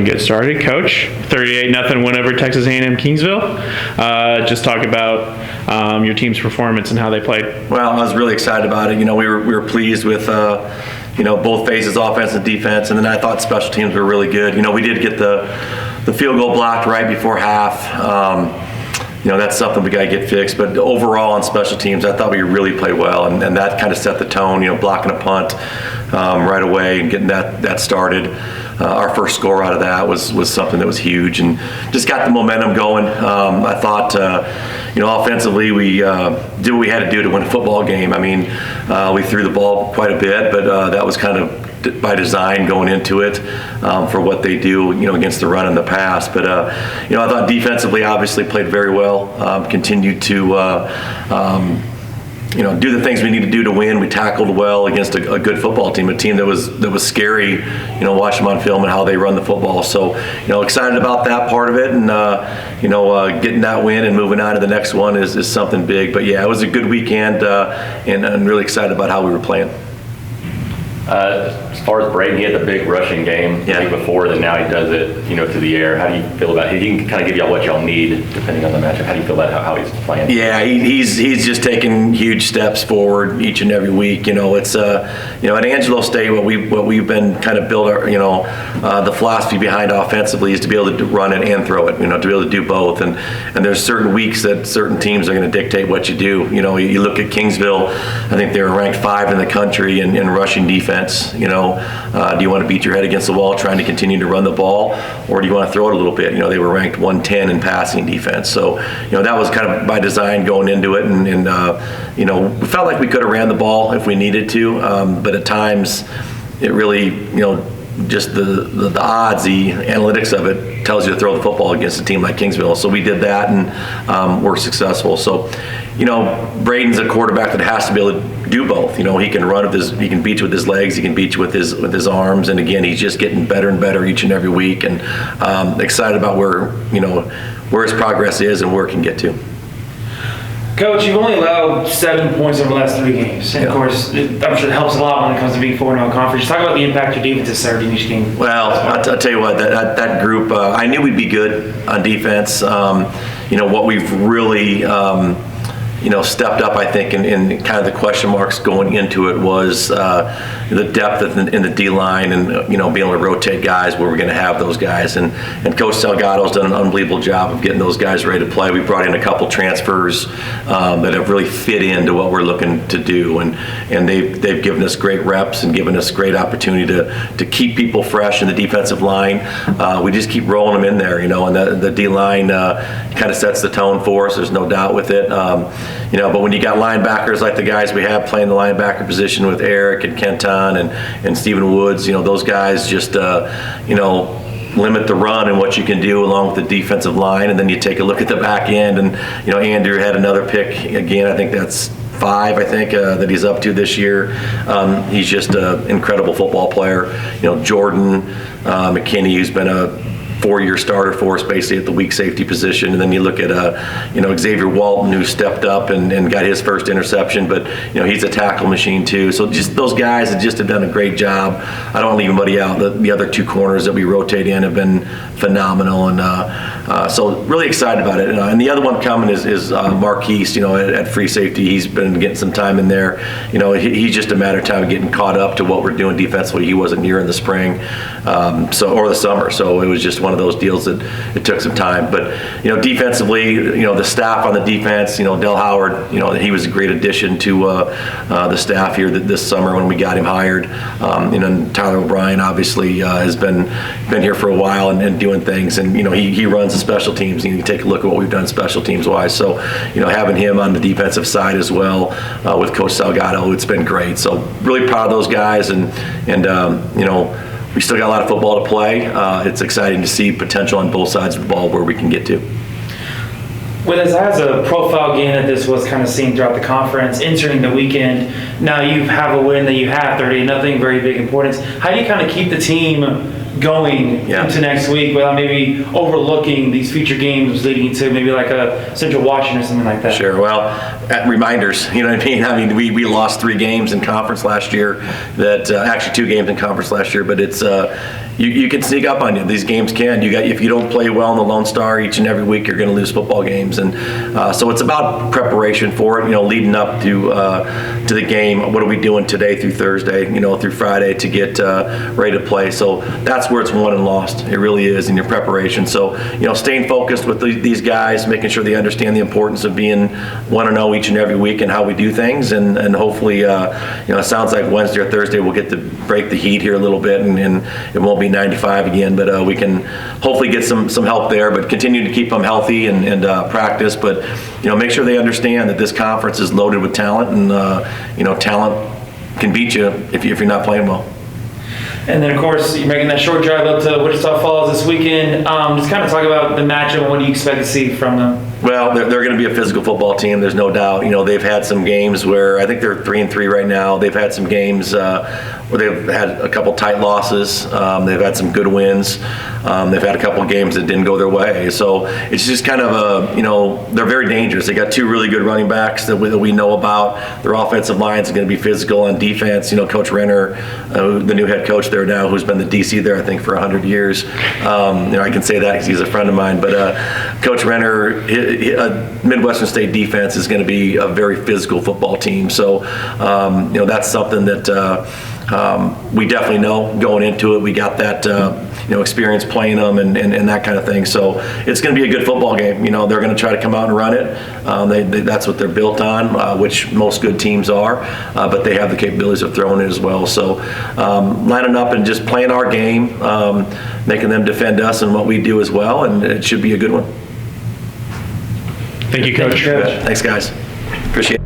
get started. Coach, 38-0 win over Texas A&M Kingsville. Just talk about your team's performance and how they played. Well, I was really excited about it. We were pleased with both phases, offense and defense, and then I thought special teams were really good. We did get the field goal blocked right before half. That's something we got to get fixed. But overall on special teams, I thought we really played well, and that kind of set the tone. Blocking a punt right away and getting that started. Our first score out of that was something that was huge, and just got the momentum going. I thought, offensively we did what we had to do to win a football game. I mean, we threw the ball quite a bit, but that was kind of by design going into it for what they do, against the run and the pass. But I thought defensively, obviously played very well. Continued to do the things we need to do to win. We tackled well against a good football team, a team that was scary. Watch them on film and how they run the football. So excited about that part of it, and getting that win and moving on to the next one is something big. But yeah, it was a good weekend, and I'm really excited about how we were playing. As far as Braden, he had the big rushing game the week before, then now he does it, through the air. How do you feel about it? He can kind of give y'all what y'all need depending on the matchup. How do you feel about how he's playing? Yeah, he's just taking huge steps forward each and every week. It's at Angelo State, what we've been kind of build our, the philosophy behind offensively is to be able to run it and throw it. To be able to do both. And there's certain weeks that certain teams are going to dictate what you do. You look at Kingsville. I think they were ranked 5 in the country in rushing defense. Do you want to beat your head against the wall trying to continue to run the ball, or do you want to throw it a little bit? They were ranked 110 in passing defense. So, that was kind of by design going into it, and we felt like we could have ran the ball if we needed to, but at times it really, just the odds, the analytics of it tells you to throw the football against a team like Kingsville. So we did that, and we're successful. So, Braden's a quarterback that has to be able to do both. He can run he can beat you with his legs, he can beat you with his arms, and again, he's just getting better and better each and every week. And excited about where his progress is and where it can get to. Coach, you've only allowed 7 points over the last 3 games. And of course, I'm sure it helps a lot when it comes to being 4-0 conference. Just talk about the impact your defense has served in each game. Well, I'll tell you what, that group, I knew we'd be good on defense. What we've really, stepped up, I think, in kind of the question marks going into it was the depth in the D-line and, being able to rotate guys where we're going to have those guys. And Coach Salgado's done an unbelievable job of getting those guys ready to play. We brought in a couple transfers that have really fit into what we're looking to do. And they've given us great reps and given us great opportunity to keep people fresh in the defensive line. We just keep rolling them in there, and the D-line kind of sets the tone for us. There's no doubt with it. But when you got linebackers like the guys we have playing the linebacker position with Eric and Kenton and Stephen Woods, those guys just, limit the run and what you can do along with the defensive line. And then you take a look at the back end, and, Andrew had another pick again. I think that's 5, that he's up to this year. He's just an incredible football player. Jordan McKinney, who's been a 4-year starter for us basically at the weak safety position. And then you look at Xavier Walton, who stepped up and got his first interception, but he's a tackle machine too. So just those guys have done a great job. I don't leave anybody out. The other 2 corners that we rotate in have been phenomenal, and so really excited about it. And the other one coming is Marquise, at free safety. He's been getting some time in there. He's just a matter of time getting caught up to what we're doing defensively. He wasn't here in the spring, or the summer, so it was just one of those deals that it took some time. But defensively, the staff on the defense, Del Howard, he was a great addition to the staff here this summer when we got him hired. And Tyler O'Brien obviously has been here for a while and doing things, and he runs the special teams. You take a look at what we've done special teams wise. So having him on the defensive side as well with Coach Salgado, it's been great. So really proud of those guys, and we still got a lot of football to play. It's exciting to see potential on both sides of the ball where we can get to. With as a profile game that this was kind of seen throughout the conference, entering the weekend, now you have a win that you have 30-0, very big importance. How do you kind of keep the team going Yeah. into next week without maybe overlooking these future games leading to maybe like a Central Washington or something like that? Sure. Well, reminders, you know what I mean? I mean, we lost 3 games in conference last year, that actually 2 games in conference last year, but it's, you can sneak up on you. These games can. If you don't play well in the Lone Star each and every week, you're going to lose football games. And so it's about preparation for it, leading up to the game. What are we doing today through Thursday, through Friday to get ready to play? So that's where it's won and lost. It really is in your preparation. So, staying focused with these guys, making sure they understand the importance of being 1-0 each and every week and how we do things. And hopefully, it sounds like Wednesday or Thursday we'll get to break the heat here a little bit, and it won't be 95 again, but we can hopefully get some help there, but continue to keep them healthy and practice. But, make sure they understand that this conference is loaded with talent, and, talent can beat you if you're not playing well. And then, of course, you're making that short drive up to Wichita Falls this weekend. Just kind of talk about the matchup and what do you expect to see from them? Well, they're going to be a physical football team. There's no doubt. They've had some games where I think they're 3-3 right now. They've had some games where they've had a couple tight losses. They've had some good wins. They've had a couple of games that didn't go their way. So it's just kind of they're very dangerous. They got 2 really good running backs that we know about. Their offensive lines are going to be physical. On defense, Coach Renner, the new head coach there now, who's been the DC there, I think, for 100 years. I can say that because he's a friend of mine. But Coach Renner, Midwestern State defense is going to be a very physical football team. So, that's something that we definitely know going into it. We got that, experience playing them and that kind of thing. So it's going to be a good football game. They're going to try to come out and run it. That's what they're built on, which most good teams are. But they have the capabilities of throwing it as well. So lining up and just playing our game, making them defend us and what we do as well. And it should be a good one. Thank you, Coach. Thanks, guys. Appreciate it.